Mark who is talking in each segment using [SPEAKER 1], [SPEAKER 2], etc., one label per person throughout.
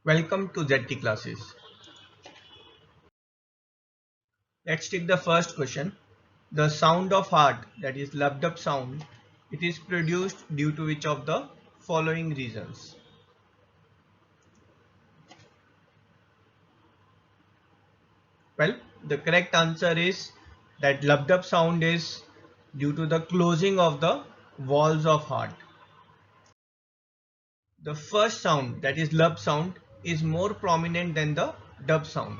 [SPEAKER 1] Welcome to ZT classes. Let's take the first question. The sound of heart, that is loved up sound, it is produced due to which of the following reasons? Well, the correct answer is that loved up sound is due to the closing of the walls of heart. The first sound, that is lub sound, is more prominent than the dub sound.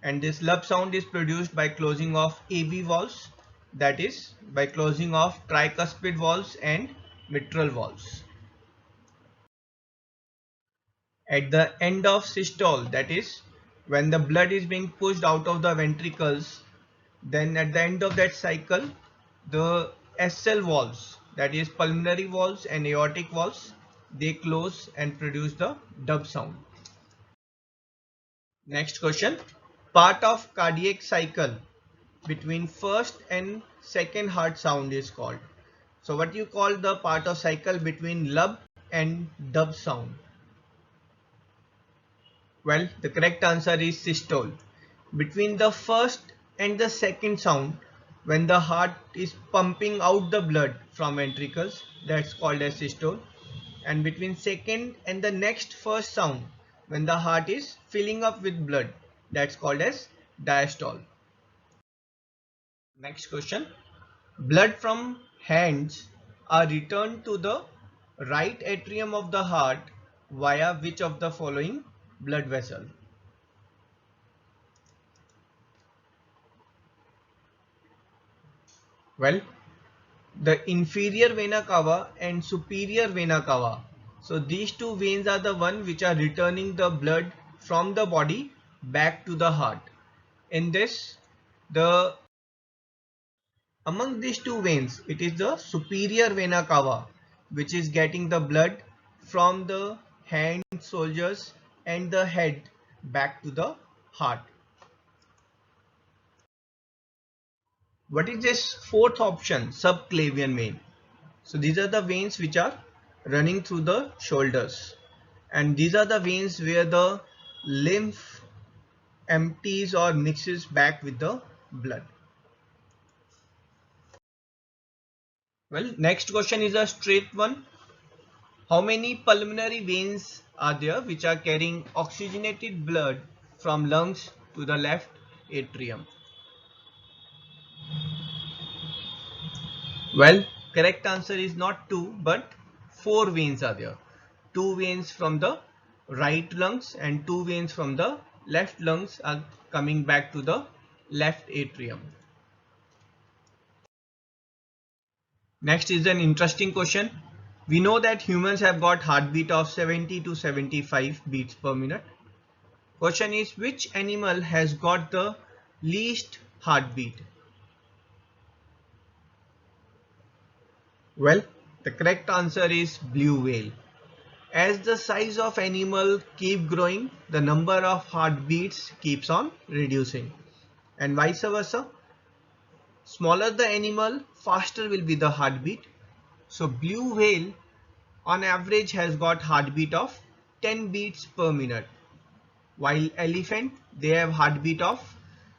[SPEAKER 1] And this lub sound is produced by closing of AV valves, that is by closing of tricuspid valves and mitral valves. At the end of systole, that is when the blood is being pushed out of the ventricles, then at the end of that cycle the SL valves, that is pulmonary valves and aortic valves, they close and produce the dub sound. Next question. Part of cardiac cycle between first and second heart sound is called. So what you call the part of cycle between lub and dub sound? Well, the correct answer is systole. Between the first and the second sound, when the heart is pumping out the blood from ventricles, that's called as systole. And between second and the next first sound, when the heart is filling up with blood, that's called as diastole. Next question. Blood from hands are returned to the right atrium of the heart via which of the following blood vessel? Well, the inferior vena cava and superior vena cava. So these two veins are the one which are returning the blood from the body back to the heart. In this, the among these two veins, it is the superior vena cava which is getting the blood from the hand, shoulders and the head back to the heart. What is this fourth option? Subclavian vein. So these are the veins which are running through the shoulders, and these are the veins where the lymph empties or mixes back with the blood. Well, next question is a straight one. How many pulmonary veins are there which are carrying oxygenated blood from lungs to the left atrium? Well, correct answer is not 2 but 4 veins are there. 2 veins from the right lungs and 2 veins from the left lungs are coming back to the left atrium. Next is an interesting question. We know that humans have got heartbeat of 70 to 75 beats per minute. Question is, which animal has got the least heartbeat? Well, the correct answer is blue whale. As the size of animal keep growing, the number of heartbeats keeps on reducing, and vice versa. Smaller the animal, faster will be the heartbeat. So blue whale on average has got heartbeat of 10 beats per minute, while elephant they have heartbeat of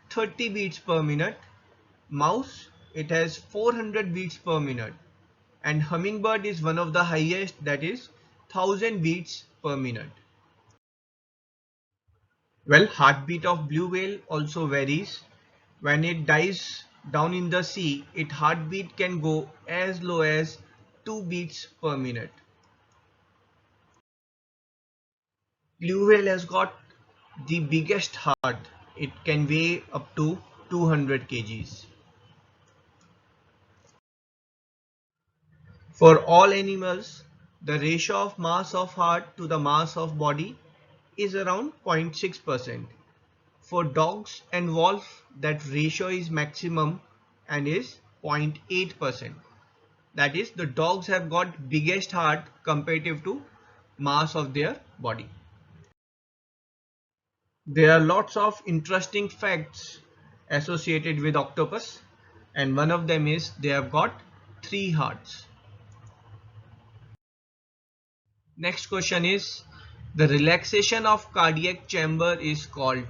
[SPEAKER 1] 30 beats per minute. Mouse, it has 400 beats per minute, and hummingbird is one of the highest, that is 1000 beats per minute. Well, heartbeat of blue whale also varies. When it dives down in the sea, its heartbeat can go as low as 2 beats per minute. Blue whale has got the biggest heart. It can weigh up to 200 kgs. For all animals, the ratio of mass of heart to the mass of body is around 0.6%. For dogs and wolf, that ratio is maximum and is 0.8%. That is, the dogs have got biggest heart comparative to mass of their body. There are lots of interesting facts associated with octopus, and one of them is they have got 3 hearts. Next question is, The relaxation of cardiac chamber is called.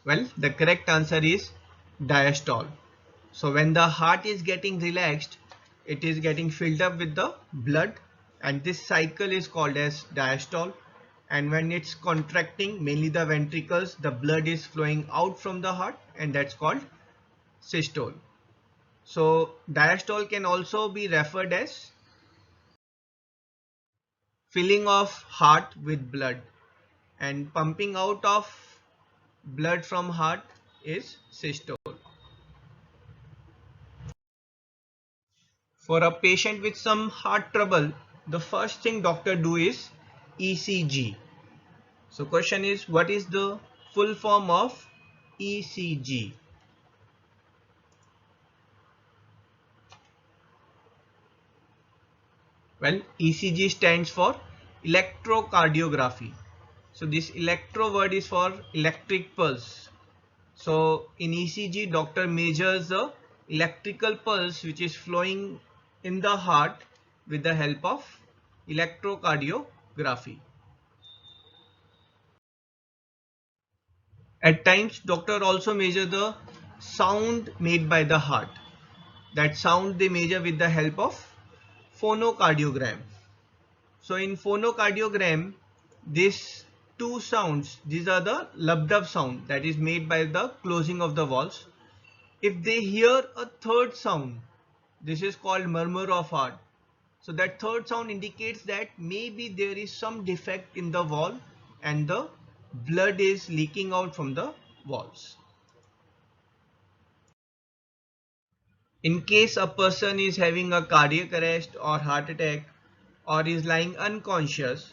[SPEAKER 1] Well, the correct answer is diastole. So when the heart is getting relaxed, it is getting filled up with the blood, and this cycle is called as diastole. And when it's contracting, mainly the ventricles, the blood is flowing out from the heart, and that's called systole. So diastole can also be referred as filling of heart with blood, and pumping out of blood from heart is systole. For a patient with some heart trouble, the first thing doctor do is ECG. So question is, what is the full form of ECG? Well, ECG stands for electrocardiography. So this electro word is for electric pulse. So in ECG, doctor measures the electrical pulse which is flowing in the heart with the help of electrocardiography. At times, doctor also measure the sound made by the heart. That sound they measure with the help of phonocardiogram. So in phonocardiogram, these two sounds, these are the lub-dub sound that is made by the closing of the valves. If they hear a third sound, this is called murmur of heart. So that third sound indicates that maybe there is some defect in the valve and the blood is leaking out from the valves. In case a person is having a cardiac arrest or heart attack or is lying unconscious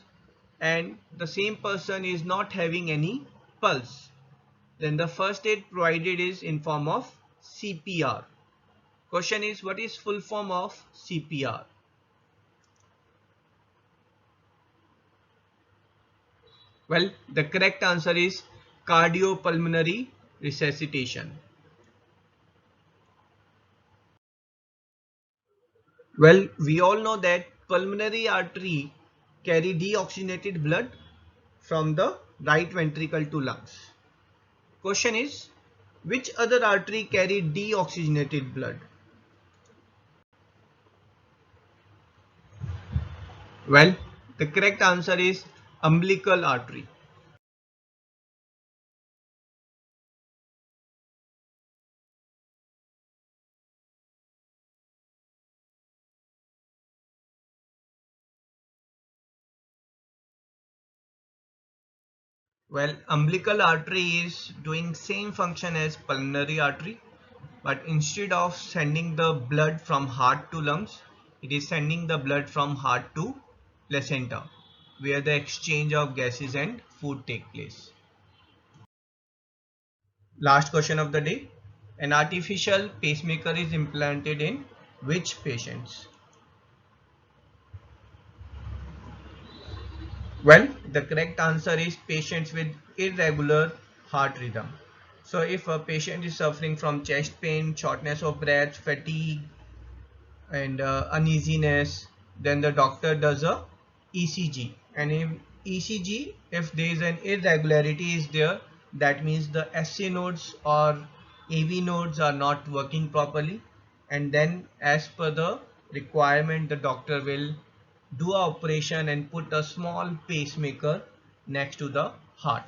[SPEAKER 1] and the same person is not having any pulse, then the first aid provided is in form of CPR. Question is, what is full form of CPR? Well, the correct answer is cardiopulmonary resuscitation. Well, we all know that pulmonary artery carry deoxygenated blood from the right ventricle to lungs. Question is, which other artery carry deoxygenated blood? Well, the correct answer is umbilical artery. Well, umbilical artery is doing same function as pulmonary artery, but instead of sending the blood from heart to lungs, it is sending the blood from heart to placenta, where the exchange of gases and food take place. Last question of the day. An artificial pacemaker is implanted in which patients? Well, the correct answer is patients with irregular heart rhythm. So if a patient is suffering from chest pain, shortness of breath, fatigue, and uneasiness, then the doctor does a ECG. And in ECG, if there is an irregularity is there, that means the SA nodes or AV nodes are not working properly, and then as per the requirement, the doctor will do a operation and put a small pacemaker next to the heart.